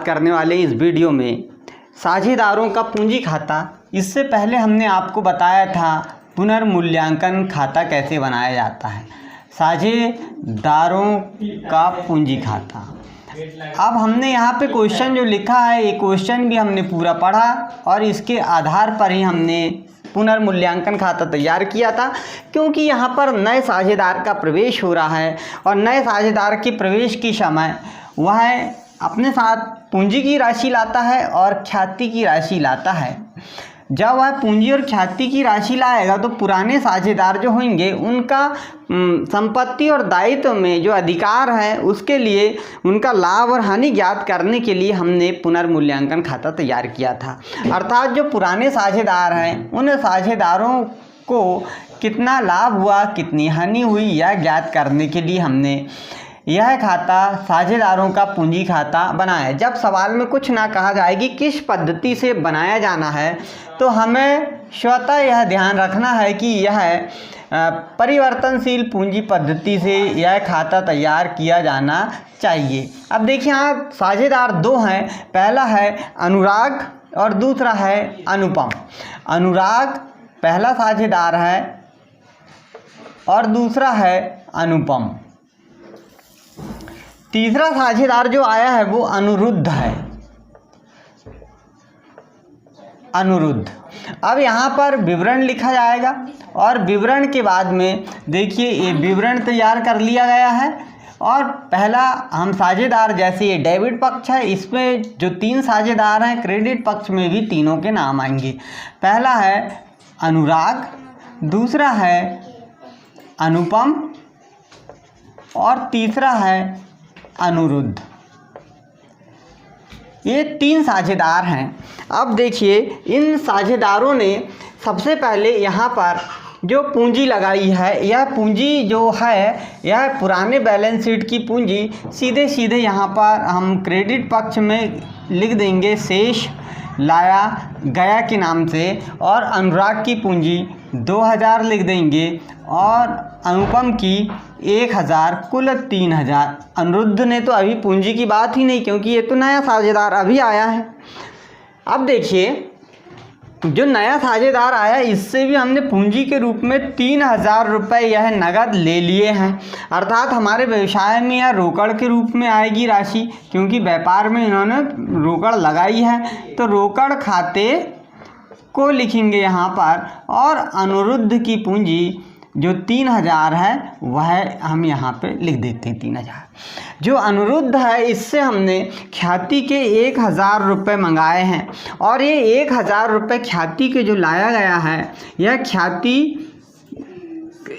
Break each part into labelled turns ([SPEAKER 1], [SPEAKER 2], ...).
[SPEAKER 1] करने वाले इस वीडियो में साझेदारों का पूंजी खाता। इससे पहले हमने आपको बताया था पुनर्मूल्यांकन खाता कैसे बनाया जाता है, साझेदारों का पूंजी खाता। अब हमने यहाँ पे क्वेश्चन जो लिखा है, ये क्वेश्चन भी हमने पूरा पढ़ा और इसके आधार पर ही हमने पुनर्मूल्यांकन खाता तैयार किया था, क्योंकि यहाँ पर नए साझेदार का प्रवेश हो रहा है और नए साझेदार के प्रवेश की समय वह अपने साथ पूंजी की राशि लाता है और ख्याति की राशि लाता है। जब वह पूंजी और ख्याति की राशि लाएगा तो पुराने साझेदार जो होंगे उनका संपत्ति और दायित्व में जो अधिकार है उसके लिए उनका लाभ और हानि ज्ञात करने के लिए हमने पुनर्मूल्यांकन खाता तैयार किया था। अर्थात जो पुराने साझेदार हैं उन साझेदारों को कितना लाभ हुआ, कितनी हानि हुई, यह ज्ञात करने के लिए हमने यह खाता साझेदारों का पूंजी खाता बनाया। जब सवाल में कुछ ना कहा जाए कि किस पद्धति से बनाया जाना है, तो हमें स्वतः यह ध्यान रखना है कि यह परिवर्तनशील पूंजी पद्धति से यह खाता तैयार किया जाना चाहिए। अब देखिए यहाँ साझेदार दो हैं, पहला है अनुराग और दूसरा है अनुपम। अनुराग पहला साझेदार है और दूसरा है अनुपम। तीसरा साझेदार जो आया है वो अनिरुद्ध है, अनिरुद्ध। अब यहाँ पर विवरण लिखा जाएगा और विवरण के बाद में देखिए ये विवरण तैयार कर लिया गया है। और पहला हम साझेदार, जैसे ये डेबिट पक्ष है, इसमें जो तीन साझेदार हैं क्रेडिट पक्ष में भी तीनों के नाम आएंगे। पहला है अनुराग, दूसरा है अनुपम और तीसरा है अनिरुद्ध। ये तीन साझेदार हैं। अब देखिए इन साझेदारों ने सबसे पहले यहाँ पर जो पूंजी लगाई है, यह पूंजी जो है यह पुराने बैलेंस शीट की पूंजी सीधे सीधे यहाँ पर हम क्रेडिट पक्ष में लिख देंगे शेष लाया गया के नाम से, और अनुराग की पूंजी 2000 लिख देंगे और अनुपम की 1000, कुल 3000। अनिरुद्ध ने तो अभी पूंजी की बात ही नहीं, क्योंकि ये तो नया साझेदार अभी आया है। अब देखिए जो नया साझेदार आया इससे भी हमने पूंजी के रूप में 3000 रुपये यह नगद ले लिए हैं। अर्थात हमारे व्यवसाय में यह रोकड़ के रूप में आएगी राशि, क्योंकि व्यापार में इन्होंने रोकड़ लगाई है। तो रोकड़ खाते को लिखेंगे यहाँ पर, और अनिरुद्ध की पूंजी जो 3000 है वह हम यहाँ पे लिख देते हैं 3000। जो अनिरुद्ध है इससे हमने ख्याति के 1000 रुपये मंगाए हैं, और ये 1000 रुपये ख्याति के जो लाया गया है, यह ख्याति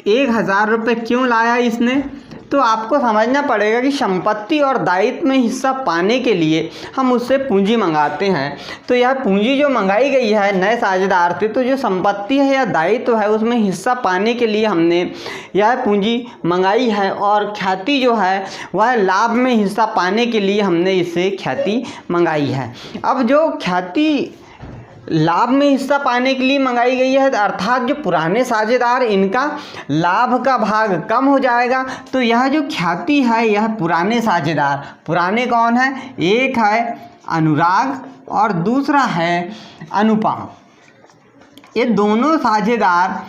[SPEAKER 1] 1000 रुपये क्यों लाया इसने, तो आपको समझना पड़ेगा कि संपत्ति और दायित्व में हिस्सा पाने के लिए हम उससे पूंजी मंगाते हैं। तो यह पूंजी जो मंगाई गई है नए साझेदार से, तो जो संपत्ति है या दायित्व है उसमें हिस्सा पाने के लिए हमने यह पूंजी मंगाई है, और ख्याति जो है वह लाभ में हिस्सा पाने के लिए हमने इससे ख्याति मंगाई है। अब जो ख्याति लाभ में हिस्सा पाने के लिए मंगाई गई है, अर्थात जो पुराने साझेदार इनका लाभ का भाग कम हो जाएगा। तो यह जो ख्याति है यह पुराने साझेदार, पुराने कौन है, एक है अनुराग और दूसरा है अनुपम। ये दोनों साझेदार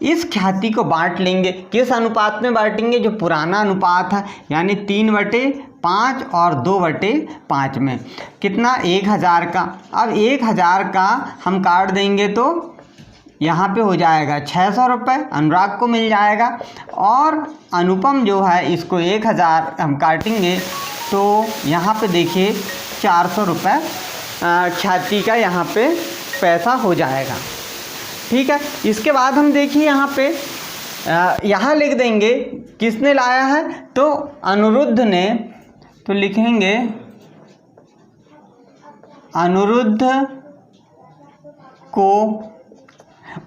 [SPEAKER 1] इस ख्याति को बांट लेंगे। किस अनुपात में बांटेंगे, जो पुराना अनुपात है, यानी 3/5 और 2/5 में। कितना, 1000 का। अब 1000 का हम काट देंगे तो यहाँ पे हो जाएगा 600 रुपये, अनुराग को मिल जाएगा। और अनुपम जो है इसको 1000 हम काटेंगे तो यहाँ पे देखिए 400 रुपये ख्याति का यहाँ पे पैसा हो जाएगा। ठीक है, इसके बाद हम देखिए यहाँ पे यहाँ लिख देंगे किसने लाया है, तो अनिरुद्ध ने। तो लिखेंगे अनिरुद्ध को,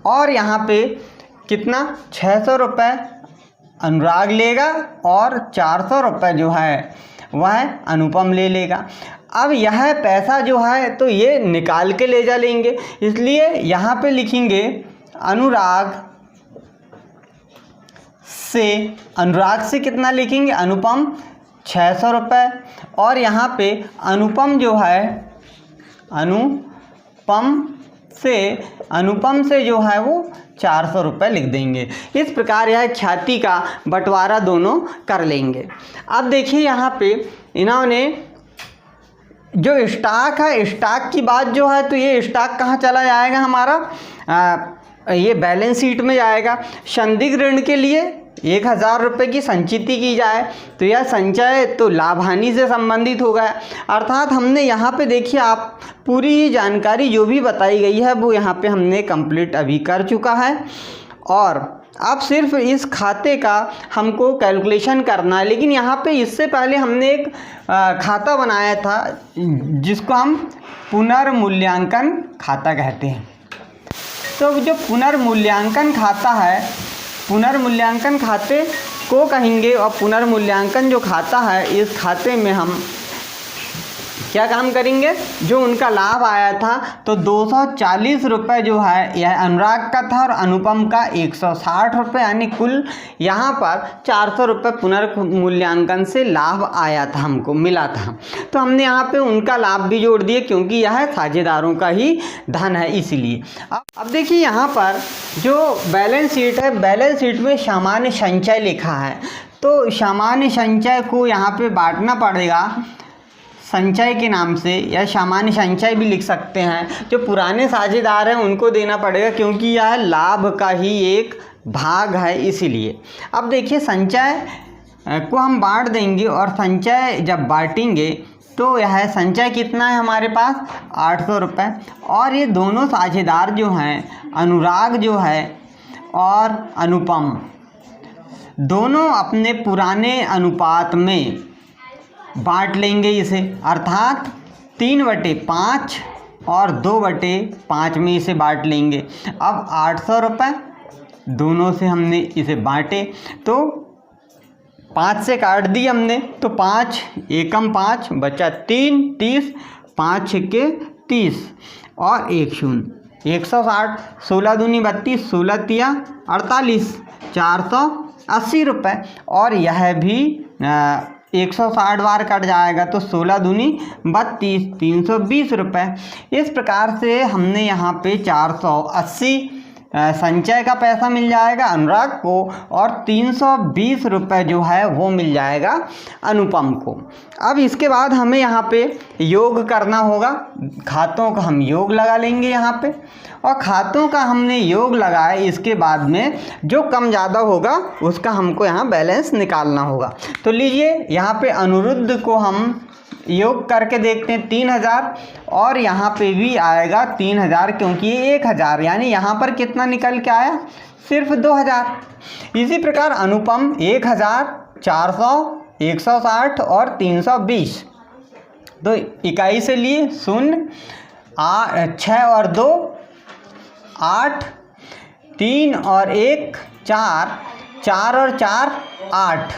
[SPEAKER 1] और यहाँ पे कितना 600 रुपये अनुराग लेगा और 400 रुपये जो है वह अनुपम ले लेगा। अब यह पैसा जो है तो ये निकाल के ले जा लेंगे, इसलिए यहाँ पे लिखेंगे अनुराग से कितना लिखेंगे, अनुपम 600 रुपये, और यहाँ पे अनुपम जो है अनुपम से जो है वो 400 रुपये लिख देंगे। इस प्रकार यह ख्याति का बंटवारा दोनों कर लेंगे। अब देखिए यहाँ पे इन्होंने जो स्टॉक है, स्टॉक की बात जो है, तो ये स्टॉक कहाँ चला जाएगा हमारा, ये बैलेंस शीट में जाएगा। संदिग्ध ऋण के लिए 1000 रुपये की संचिति की जाए तो यह संचय तो लाभ हानि से संबंधित होगा। अर्थात हमने यहाँ पे देखिए, आप पूरी ही जानकारी जो भी बताई गई है वो यहाँ पे हमने कंप्लीट अभी कर चुका है, और अब सिर्फ इस खाते का हमको कैलकुलेशन करना है। लेकिन यहाँ पे इससे पहले हमने एक खाता बनाया था जिसको हम पुनर्मूल्यांकन खाता कहते हैं। तो जो पुनर्मूल्यांकन खाता है, पुनर्मूल्यांकन खाते को कहेंगे, और पुनर्मूल्यांकन जो खाता है, इस खाते में हम क्या काम करेंगे, जो उनका लाभ आया था तो 240 रुपये जो है यह अनुराग का था, और अनुपम का 160 रुपये, यानी कुल यहाँ पर 400 रुपये पुनर्मूल्यांकन से लाभ आया था, हमको मिला था। तो हमने यहाँ पे उनका लाभ भी जोड़ दिए क्योंकि यह साझेदारों का ही धन है, इसीलिए। अब देखिए यहाँ पर जो बैलेंस शीट है, बैलेंस शीट में सामान्य संचय लिखा है, तो सामान्य संचय को यहाँ पे बांटना पड़ेगा संचय के नाम से, या सामान्य संचय भी लिख सकते हैं। जो पुराने साझेदार हैं उनको देना पड़ेगा क्योंकि यह लाभ का ही एक भाग है, इसीलिए। अब देखिए संचय को हम बांट देंगे, और संचय जब बांटेंगे तो यह संचय कितना है हमारे पास 800 रुपये, और ये दोनों साझेदार जो हैं, अनुराग जो है और अनुपम, दोनों अपने पुराने अनुपात में बांट लेंगे इसे, अर्थात 3/5 और 2/5 में इसे बांट लेंगे। अब 800 रुपये दोनों से हमने इसे बांटे, तो 5 से काट दी हमने, तो 5 एकम 5 बचा 3, 30, 5 छक्के 30 और 1 शून्य 160, 16 दूनी 32, 16 तिया 48, 480 रुपये, और यह भी 160 बार कट जाएगा तो 16 दूनी 32, 320 रुपये। इस प्रकार से हमने यहाँ पे 480 संचय का पैसा मिल जाएगा अनुराग को, और 320 रुपये जो है वो मिल जाएगा अनुपम को। अब इसके बाद हमें यहाँ पे योग करना होगा, खातों का हम योग लगा लेंगे यहाँ पे, और खातों का हमने योग लगाया, इसके बाद में जो कम ज़्यादा होगा उसका हमको यहाँ बैलेंस निकालना होगा। तो लीजिए यहाँ पे अनिरुद्ध को हम योग करके देखते हैं 3000, और यहाँ पे भी आएगा 3000 क्योंकि ये 1000, यानी यहाँ पर कितना निकल के आया, सिर्फ 2000। इसी प्रकार अनुपम 1000, 400, 160 और 320। तो इकाई से लिए 0, 6 और 2 8, 3 और 1 4, 4 और 4 8,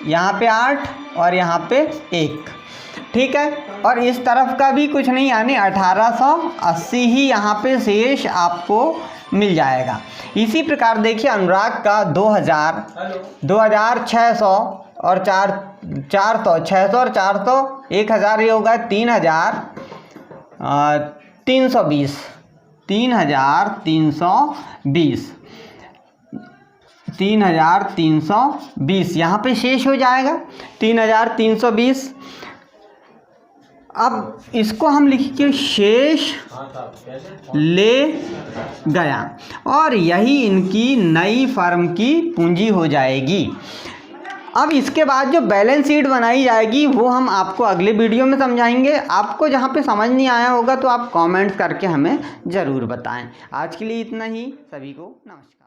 [SPEAKER 1] यहाँ पे 8 और यहाँ पे 1, ठीक है। और इस तरफ का भी कुछ नहीं, यानी 1880 ही यहाँ पे शेष आपको मिल जाएगा। इसी प्रकार देखिए अनुराग का 2000, 2600 और 400, 600 और 400 1000, ये होगा 3320, 3320 यहाँ पे शेष हो जाएगा 3320। अब इसको हम लिखेंगे शेष ले गया, और यही इनकी नई फर्म की पूंजी हो जाएगी। अब इसके बाद जो बैलेंस शीट बनाई जाएगी वो हम आपको अगले वीडियो में समझाएंगे। आपको जहाँ पे समझ नहीं आया होगा तो आप कमेंट्स करके हमें ज़रूर बताएं। आज के लिए इतना ही, सभी को नमस्कार।